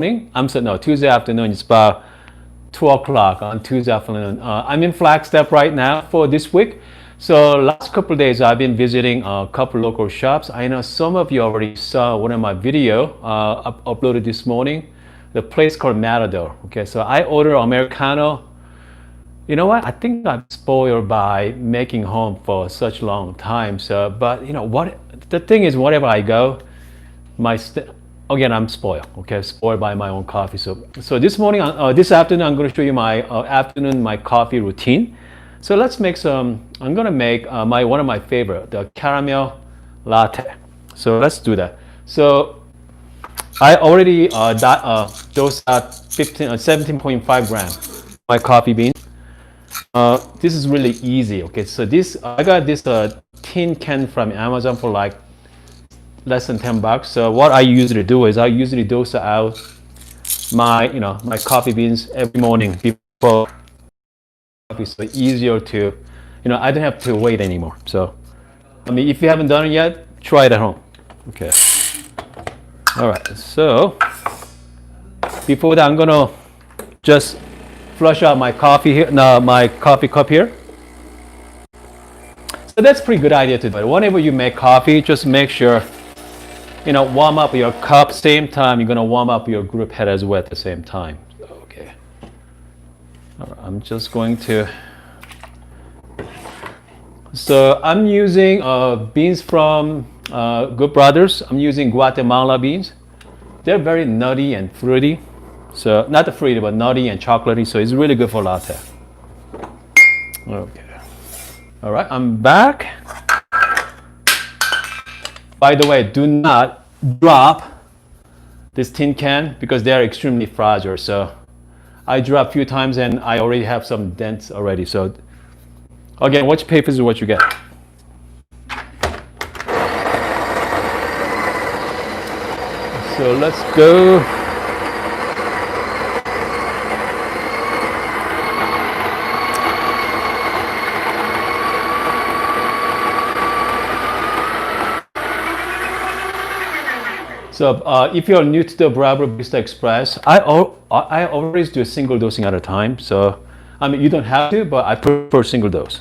No, Tuesday afternoon. It's about 2 o'clock on Tuesday afternoon. I'm in Flagstaff right now for this week. So last couple of days I've been visiting a couple local shops. I know some of you already saw one of my video uploaded this morning. The place called Matador. Okay, so I order Americano. You know what? I think I'm spoiled by making home for such long time. So, but you know what? The thing is, wherever I go, again, I'm spoiled. Okay, spoiled by my own coffee. So this morning, this afternoon, I'm going to show you my my coffee routine. So let's make some. I'm going to make one of my favorite, the caramel latte. So let's do that. So I already dosed out 17.5 grams my coffee beans. This is really easy. Okay, so I got this tin can from Amazon for like less than $10. So what I usually do is I usually dose out my coffee beans every morning before coffee. So easier to, I don't have to wait anymore. So I mean, if you haven't done it yet, try it at home. Okay. All right. So before that, I'm gonna just flush out my coffee here. No, my coffee cup here. So that's a pretty good idea to do. Whenever you make coffee, just make sure warm up your cup. Same time, you're gonna warm up your group head as well at the same time. Okay. All right, I'm just going to. So I'm using beans from Good Brothers. I'm using Guatemala beans. They're very nutty and fruity. So not the fruity, but nutty and chocolatey. So it's really good for latte. Okay. All right, I'm back. By the way, do not drop this tin can because they are extremely fragile. So I dropped a few times and I already have some dents already. So again, watch papers is what you get. So let's go. So if you're new to the Bravo Barista Express, I always do a single dosing at a time. So I mean, you don't have to, but I prefer single dose.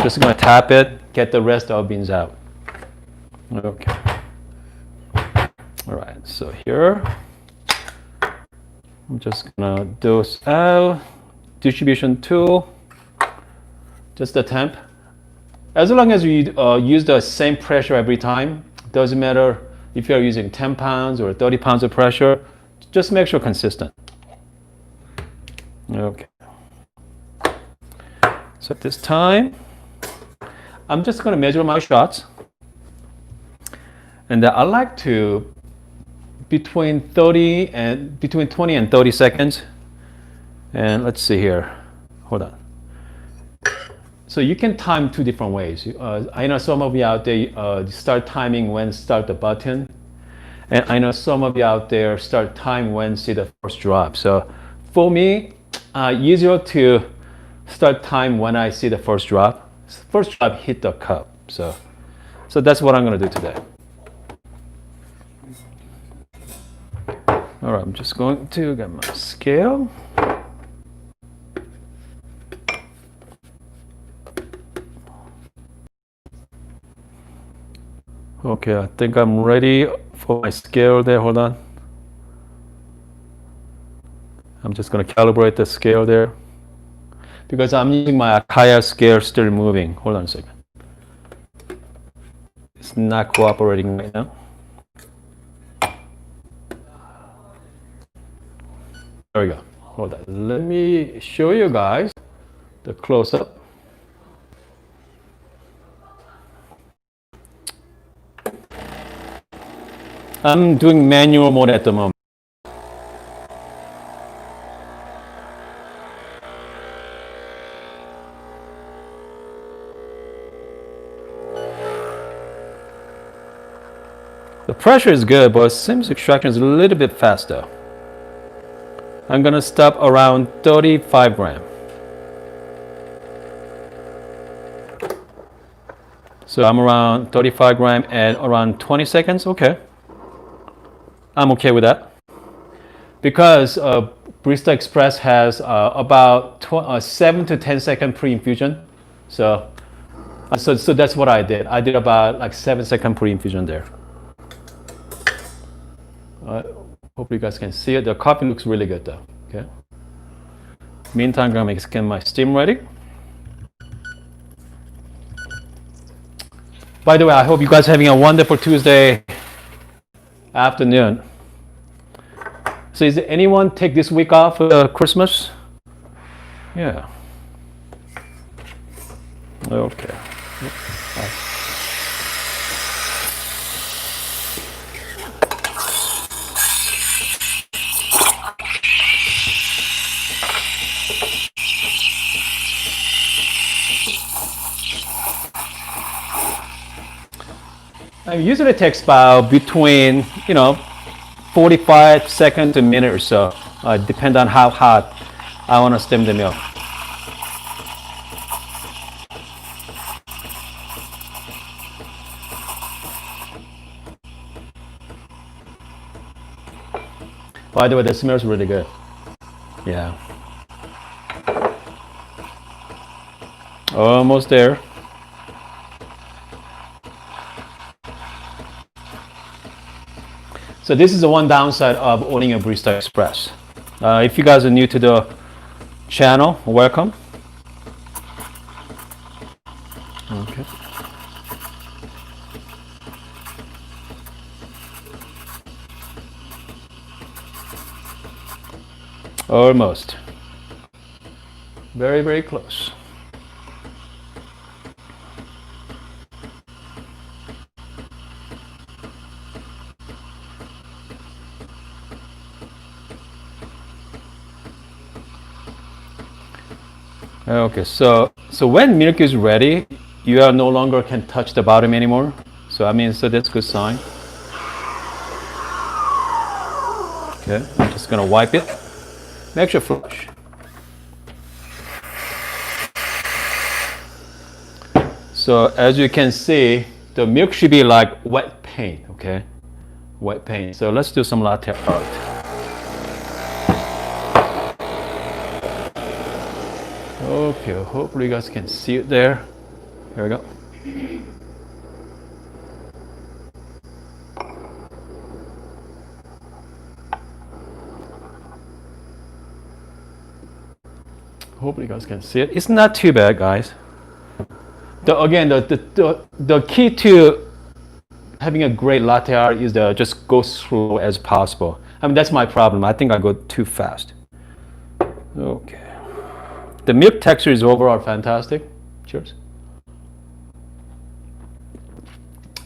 Just gonna tap it, get the rest of the beans out. Okay. All right, so here, I'm just gonna dose out, distribution tool, just the temp. As long as you use the same pressure every time, doesn't matter if you're using 10 pounds or 30 pounds of pressure, just make sure consistent. Okay. So at this time, I'm just gonna measure my shots. And I like to, between 20 and 30 seconds. And let's see here, hold on. So you can time two different ways. I know some of you out there start timing when start the button. And I know some of you out there start time when see the first drop. So for me, easier to start time when I see the first drop. First drop hit the cup. So that's what I'm gonna do today. All right, I'm just going to get my scale. Okay, I think I'm ready for my scale there. Hold on. I'm just going to calibrate the scale there because I'm using my Akaya scale still moving. Hold on a second. It's not cooperating right now. There we go. Hold on. Let me show you guys the close-up. I'm doing manual mode at the moment. The pressure is good, but seems extraction is a little bit faster. I'm gonna stop around 35 grams. So I'm around 35 grams and around 20 seconds. Okay. I'm okay with that. because Barista Express has about 7 to 10 second pre-infusion. So that's what I did. I did about like 7-second pre-infusion there. Hope you guys can see it. The coffee looks really good though. Okay. Meantime, I'm gonna get my steam ready. By the way, I hope you guys are having a wonderful Tuesday afternoon. So is anyone take this week off for Christmas? Yeah. Okay. It usually takes about between 45 seconds to a minute or so, depend on how hot I want to steam the milk. By the way, the smells really good. Yeah. Almost there. So this is the one downside of owning a Barista Express. If you guys are new to the channel, welcome. Okay. Almost. Very, very close. Okay, so when milk is ready, you are no longer can touch the bottom anymore. So so that's a good sign. Okay, I'm just gonna wipe it. Make sure flush. So as you can see, the milk should be like wet paint, okay? Wet paint. So let's do some latte art. Okay, hopefully you guys can see it there. Here we go. Hopefully you guys can see it. It's not too bad, guys. The key to having a great latte art is to just go slow as possible. That's my problem. I think I go too fast. Okay. The milk texture is overall fantastic. Cheers.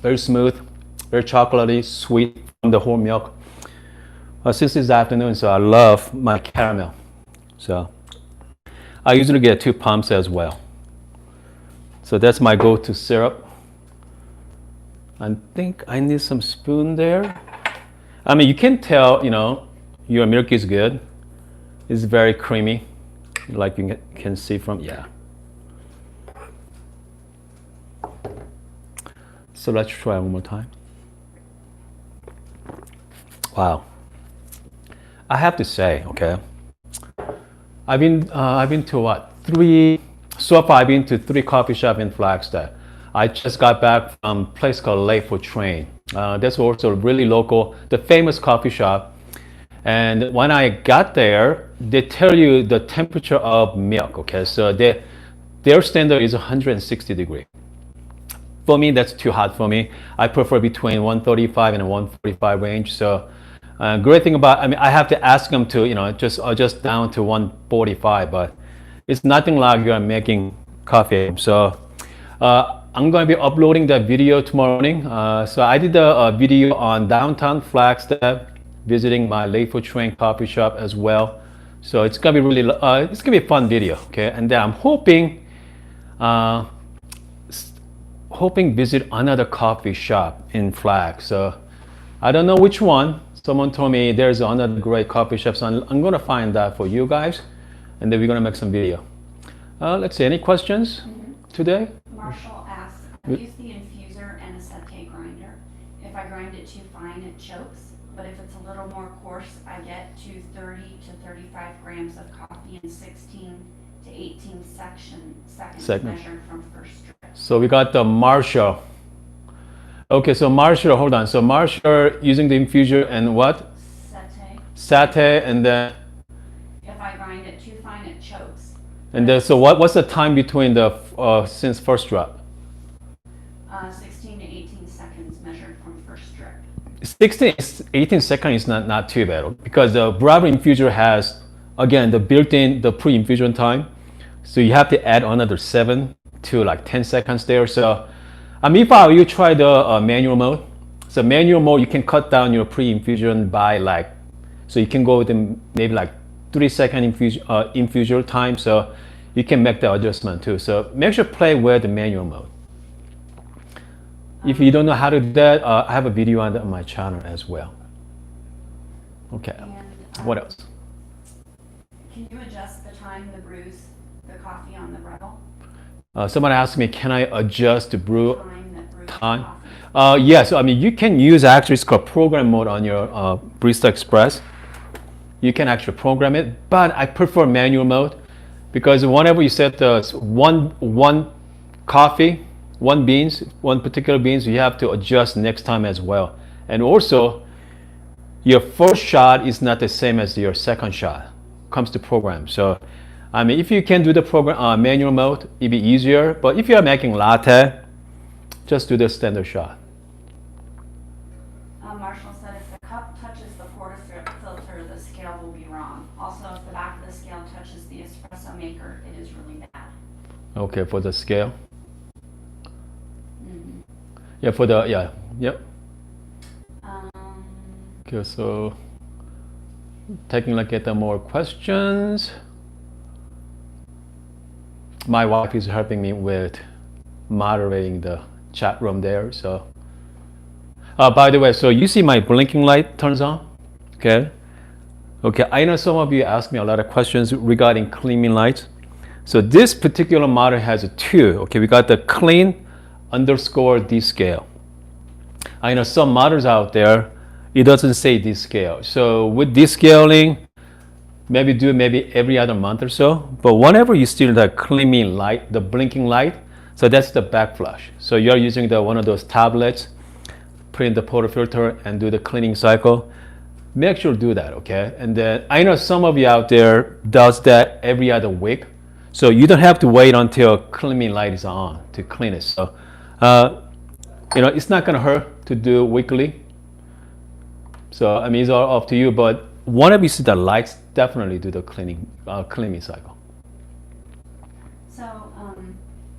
Very smooth, very chocolatey, sweet from the whole milk. Since this afternoon, so I love my caramel. So I usually get 2 pumps as well. So that's my go-to syrup. I think I need some spoon there. You can tell, your milk is good. It's very creamy, like you can see from, yeah. So let's try one more time. Wow. I have to say, okay, I've been to what? So far I've been to 3 coffee shops in Flagstaff. I just got back from a place called Latte. That's also really local, the famous coffee shop. And when I got there, they tell you the temperature of milk, okay? So their standard is 160 degrees. For me, that's too hot for me. I prefer between 135 and 145 range. So great thing about, I have to ask them to, just adjust down to 145, but it's nothing like you're making coffee. So I'm going to be uploading that video tomorrow morning. So I did a video on downtown Flagstaff, visiting my Latte coffee shop as well. So it's gonna be really, it's gonna be a fun video, okay? And then I'm hoping visit another coffee shop in Flag. So I don't know which one. Someone told me there's another great coffee shop, so I'm gonna find that for you guys, and then we're gonna make some video. Let's see, any questions today? Marshall asks, I use the infuser and a septate grinder. If I grind it too fine, it chokes. but if it's a little more coarse, I get to 30 to 35 grams of coffee in 16 to 18 seconds measured from first drip. So we got the Marshall. Okay, so Marshall, hold on. So Marshall using the infuser and what? Latte, and then if I grind it too fine, it chokes. And then, so what's the time between the since first drop? 16 to 18 seconds measured from first drip. 16, 18 seconds is not too bad because the Bravo infuser has, again, the built-in, the pre-infusion time. So you have to add another 7 to like 10 seconds there. So if I were you, try the manual mode. So manual mode, you can cut down your pre-infusion by like, so you can go with maybe like 3-second infuser time. So you can make the adjustment too. So make sure play with the manual mode. If you don't know how to do that, I have a video on that on my channel as well. Okay. And, what else? Can you adjust the time to brew the coffee on the Breville? Someone asked me, can I adjust the brew time? Yes, Yeah, so you can use actually, it's called program mode on your Barista Express. You can actually program it, but I prefer manual mode because whenever you set the one coffee, one particular beans, you have to adjust next time as well. And also, your first shot is not the same as your second shot. Comes to program. So, if you can do the program manual mode, it'd be easier. But if you are making latte, just do the standard shot. Marshall said if the cup touches the portafilter, the scale will be wrong. Also, if the back of the scale touches the espresso maker, it is really bad. Okay, for the scale. Mm-hmm. Yeah, for the yep. Um, Okay, so taking a look at the more questions. My wife is helping me with moderating the chat room there. So, by the way, so you see my blinking light turns on, okay? Okay, I know some of you asked me a lot of questions regarding cleaning lights. So this particular model has two. Okay, we got the clean _ descale. I know some models out there, it doesn't say descale. So with descaling, maybe every other month or so. But whenever you still the cleaning light, the blinking light, so that's the backflash. So you're using one of those tablets, put in the portafilter and do the cleaning cycle. Make sure to do that, okay? And then I know some of you out there does that every other week. So you don't have to wait until cleaning light is on to clean it. So, it's not gonna hurt to do weekly. So, it's all up to you, but whenever you see the lights, definitely do the cleaning cycle. So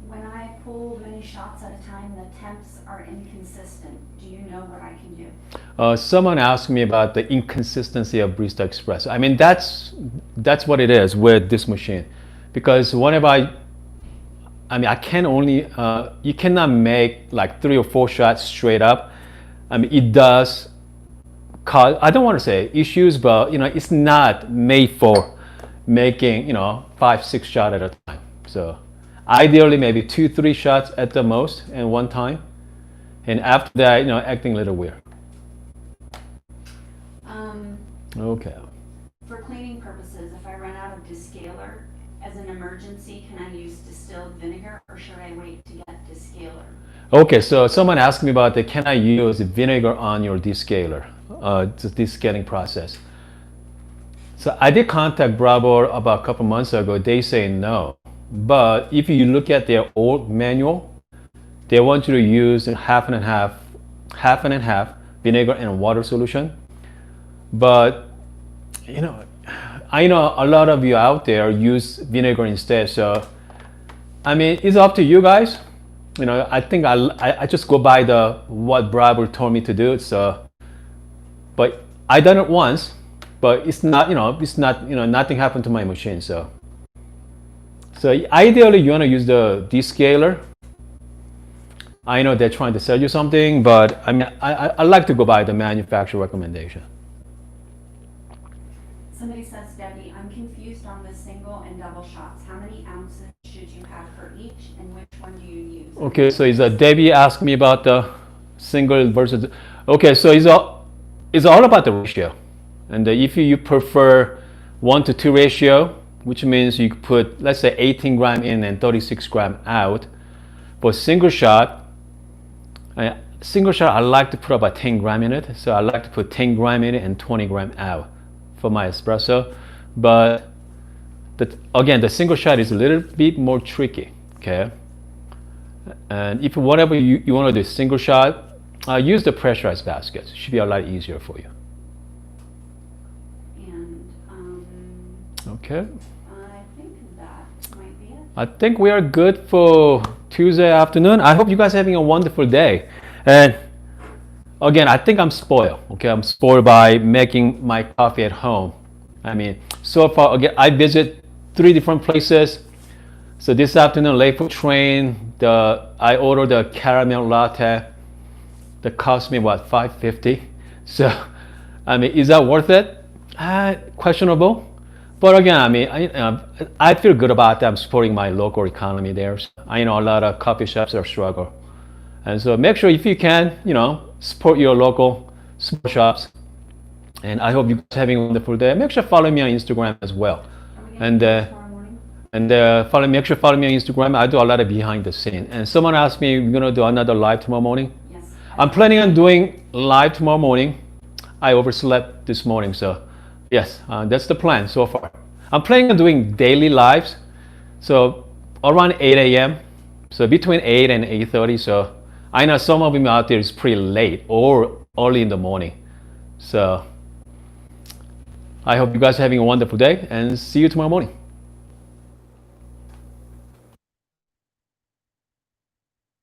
when I pull many shots at a time, the temps are inconsistent. Do you know what I can do? Someone asked me about the inconsistency of Barista Express. That's what it is with this machine, because whenever I can only you cannot make like 3 or 4 shots straight up. It does cause, I don't want to say issues, but it's not made for making 5-6 shots at a time. So ideally maybe 2-3 shots at the most in one time, and after that acting a little weird. Okay. For cleaning purposes, if I run out of descaler, as an emergency, can I use distilled vinegar or should I wait to get descaler? Okay, so someone asked me about can I use vinegar on your descaler, the descaling process. So I did contact Bravo about a couple months ago. They say no, but if you look at their old manual, they want you to use half and half vinegar and water solution. But I know a lot of you out there use vinegar instead. So it's up to you guys. I think I just go by what Bravo told me to do. So, but I done it once, but it's not nothing happened to my machine. So ideally you want to use the descaler. I know they're trying to sell you something, but I like to go by the manufacturer recommendation. Somebody says, Debbie, I'm confused on the single and double shots. How many ounces should you have for each, and which one do you use? Okay, so Debbie asked me about the single versus. Okay, so it's all about the ratio. And if you prefer 1-to-2 ratio, which means you put, let's say, 18 gram in and 36 gram out. For single shot, I like to put about 10 gram in it. So I like to put 10 gram in it and 20 gram out for my espresso. But again, the single shot is a little bit more tricky, okay? And if whatever you want to do single shot, use the pressurized baskets. It should be a lot easier for you. Okay. I think that might be it. I think we are good for Tuesday afternoon. I hope you guys are having a wonderful day. And again, I think I'm spoiled. Okay, I'm spoiled by making my coffee at home. I mean, so far, again, I visit 3 different places. So this afternoon, late for train, I ordered the caramel latte. That cost me what, $5.50. So, I mean, is that worth it? Questionable. But again, I mean, I feel good about that. I'm supporting my local economy there. I know a lot of coffee shops are struggle. And so make sure if you can, support your local small shops. And I hope you guys are having a wonderful day. Make sure to follow me on Instagram as well. And make sure to follow me on Instagram. I do a lot of behind the scene. And someone asked me, we're gonna do another live tomorrow morning. Yes. I'm planning on doing live tomorrow morning. I overslept this morning, so yes, that's the plan so far. I'm planning on doing daily lives, so around 8 a.m. So between 8 and 8:30. So I know some of you out there is pretty late or early in the morning. So I hope you guys are having a wonderful day and see you tomorrow morning.